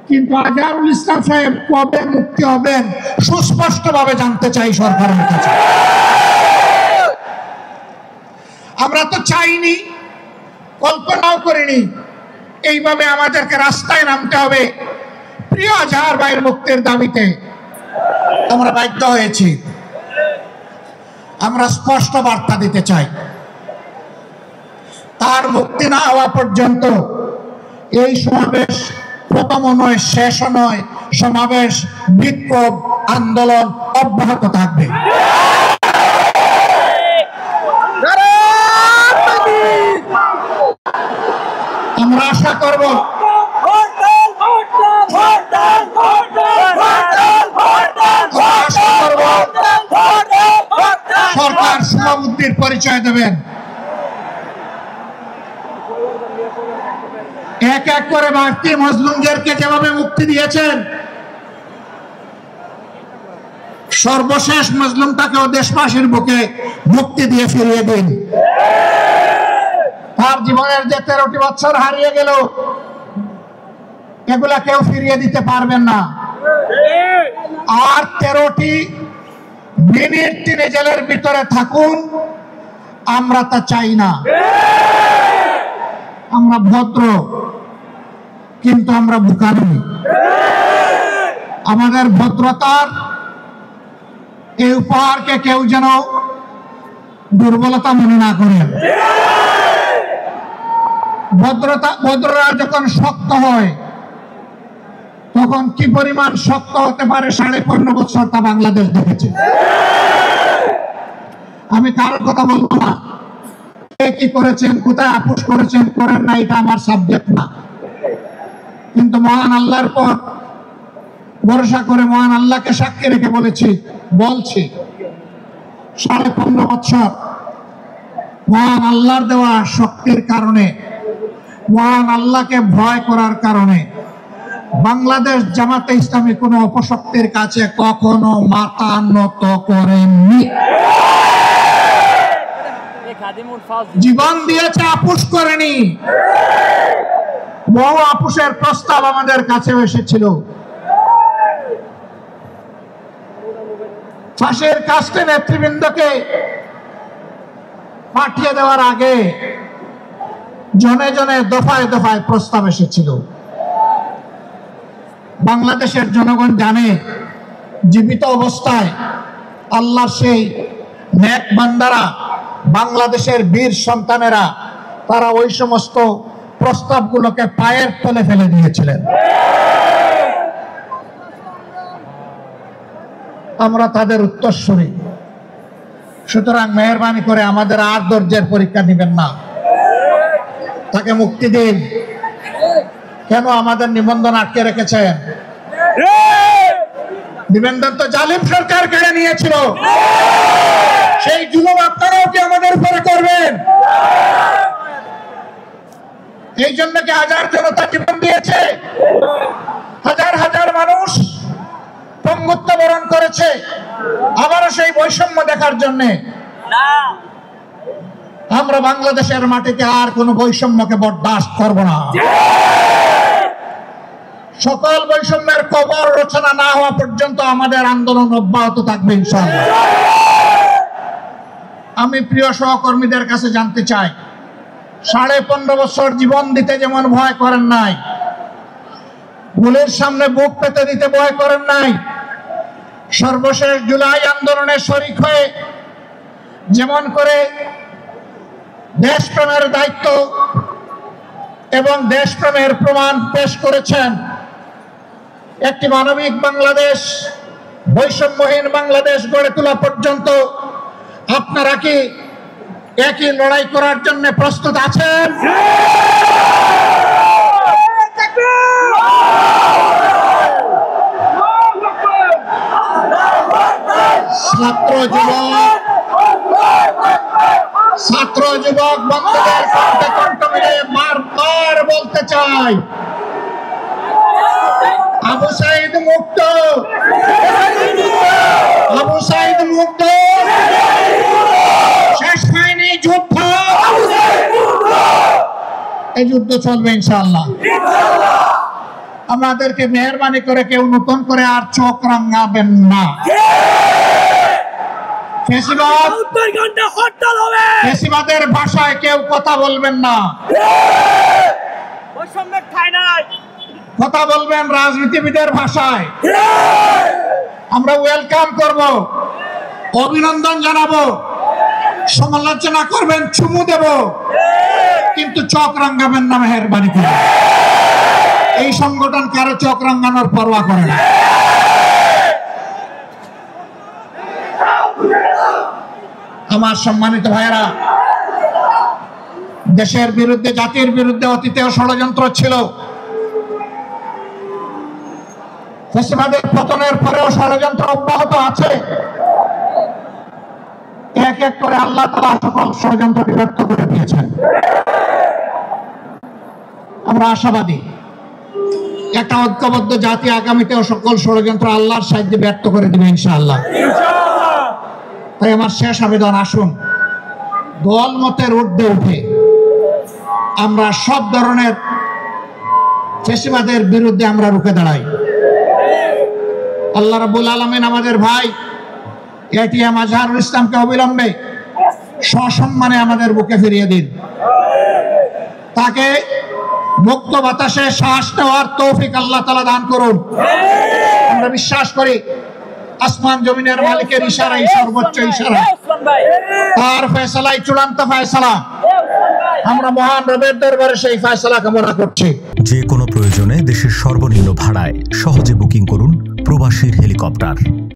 কিন্তু আজহারুল ইসলাম সাহেব কবে মুক্তি হবেন সুস্পষ্টভাবে জানতে চাই সরকারের কাছে। আমরা তো চাইনি, কল্পনাও করিনি এইভাবে আমাদেরকে রাস্তায় নামতে হবে প্রিয় আজহার ভাইয়ের মুক্তির দাবিতে। আমরা বাধ্য হয়েছি। আমরা স্পষ্ট বার্তা দিতে চাই, তার মুক্তি না হওয়া পর্যন্ত এই সমাবেশ প্রথম নয়, শেষ নয়, সমাবেশ, বিক্ষোভ, আন্দোলন অব্যাহত থাকবে। আমরা আশা করব সরকার সমাবুদ্ধির পরিচয় দেবেন। এক এক করে বাড়তি মজলুমদেরকে যেভাবে মুক্তি দিয়েছেন, সর্বশেষ মজলুমটাকেও দেশবাসীর বুকে মুক্তি দিয়ে ফিরিয়ে দিন। তার জীবনের যে 13টি বছর হারিয়ে গেল, এগুলা কেউ ফিরিয়ে দিতে পারবেন না। আর 13টি মিনিট তিনি জেলের ভিতরে থাকুন, আমরা তা চাই না। আমরা ভদ্র, কিন্তু আমরা বোকা নই। আমাদের ভদ্রতার এই উপহারকে কেউ যেন দুর্বলতা মনে না করেন। ভদ্ররা যখন শক্ত হয়, তখন কি পরিমাণ শক্ত হতে পারে 15.5 বছর তা বাংলাদেশ দেখেছে। আমি কারোর কথা বলবো না, কে কি করেছেন, কোথায় আপোষ করেছেন করেন না, এটা আমার সাবজেক্ট না। কিন্তু মহান আল্লাহর পর ভরসা করে মহান আল্লাহকে সাক্ষী রেখে বলছি 15.5 বছর মহান আল্লাহর দেওয়া শক্তির কারণে, মহান আল্লাহকে ভয় করার কারণে বাংলাদেশ জামাতে ইসলামী কোন অপশক্তির কাছে কখনো মাথা নত করেননি। জীবন দিয়েছে, আপোষ করেনি। বহু আপোষের প্রস্তাব আমাদের কাছে এসেছিল। ফাঁসির কাস্টে নেতৃবৃন্দকে পাঠিয়ে দেওয়ার আগে জনে জনে দফায় দফায় প্রস্তাব এসেছিল। বাংলাদেশের জনগণ জানে, জীবিত অবস্থায় আল্লাহর সেই নেক বান্দারা, বাংলাদেশের বীর সন্তানেরা, তারা ওই সমস্ত প্রস্তাবগুলোকে পায়ের তলে ফেলে দিয়েছিলেন। আমরা তাদের উত্তরসূরি। সুতরাং মেহেরবানি করে আমাদের আর ধৈর্যের পরীক্ষা নেবেন না, তাকে মুক্তি দিন। কেন আমাদের নিবন্ধন আটকে রেখেছেন? নিবন্ধন তো জালিম সরকার কেড়ে নিয়েছিল। সেই জুলুম আপনারাও কি আমাদের উপরে করবেন? এই জন্য কি হাজার জনতা জীবন দিয়েছে, হাজার হাজার মানুষ পঙ্গুত্ব বরণ করেছে, আবারও সেই বৈষম্য দেখার জন্য? আমরা বাংলাদেশের মাটিতে আর কোন বৈষম্যকে বরদাস্ত করব না। সকল বৈষম্যের কবর রচনা না হওয়া পর্যন্ত আমাদের আন্দোলন অব্যাহত থাকবে ইনশাআল্লাহ। আমি প্রিয় সহকর্মীদের কাছে জানতে চাই, 15.5 বছর জীবন দিতে যেমন ভয় করেন নাই, গুলির সামনে বুক পেতে দিতে ভয় করেন নাই, সর্বশেষ জুলাই আন্দোলনে শরীক হয়ে যেমন করে দেশপ্রেমের দায়িত্ব এবং দেশপ্রেমের প্রমাণ পেশ করেছেন, একটি মানবিক বাংলাদেশ, বৈষম্যহীন বাংলাদেশ গড়ে তোলা পর্যন্ত আপনারা কি একই লড়াই করার জন্য প্রস্তুত আছেন? ছাত্র যুবক বন্ধুদের কণ্ঠে কণ্ঠ মিলে বারবার বলতে চাই, আবু সাঈদ মুক্ত, আবু সাঈদ মুক্ত, শেষ হয়নি যুদ্ধ, এই যুদ্ধ চলবে ইনশাআল্লাহ। আমাদেরকে মেহেরবানি করে কেউ নতুন করে আর চোখ রাঙাবেন না। ফেসিবাদের ভাষায় কেউ কথা বলবেন না, কথা বলবেন রাজনীতিবিদের ভাষায়। আমরা ওয়েলকাম করব, অভিনন্দন জানাবো, সমালোচনা করবেন, চুমু দেব, কিন্তু চোখ রাঙাবেন না মেহেরবানি করে। এই সংগঠন কারো চোখ রাঙানোর পরোয়া করে না। আমার সম্মানিত ভাইয়েরা, দেশের বিরুদ্ধে, জাতির বিরুদ্ধে অতীতেও ষড়যন্ত্র ছিল। ফ্যাসিবাদের পতনের পরেও ষড়যন্ত্র অব্যাহত আছে। এক এক করে আল্লাহ তাআলা সকল ষড়যন্ত্রকে ব্যর্থ করে দিয়েছেন। আমরা আশাবাদী একটা ঐক্যবদ্ধ জাতি আগামীতেও সকল ষড়যন্ত্র আল্লাহর সাহায্যে ব্যর্থ করে দিবে ইনশাআল্লাহ। তাই আমার শেষ আবেদন, আসুন দল মতের ঊর্ধ্বে উঠে আমরা সব ধরনের ফ্যাসিবাদের বিরুদ্ধে আমরা রুখে দাঁড়াই। আল্লাহ রাব্বুল আলামিন আমাদের ভাই এটিএম আজহারুল ইসলামকে অবিলম্বে সসম্মানে আমাদের বুকে ফিরিয়ে দিন। তাকে মুক্ত বাতাসে শ্বাস নেওয়ার তৌফিক আল্লাহ তাআলা দান করুন। আমরা বিশ্বাস করি আসমান জমিনের মালিকের ইশারাই সর্বোচ্চ ইশারা, তার ফয়সালাই চূড়ান্ত ফয়সালা। আমরা মহান রবের দরবারে সেই ফয়সালা কামনা করছি। যে কোনো প্রয়োজনে দেশের সর্বনিম্ন ভাড়ায় সহজে বুকিং করুন প্রবাসীর হেলিকপ্টার।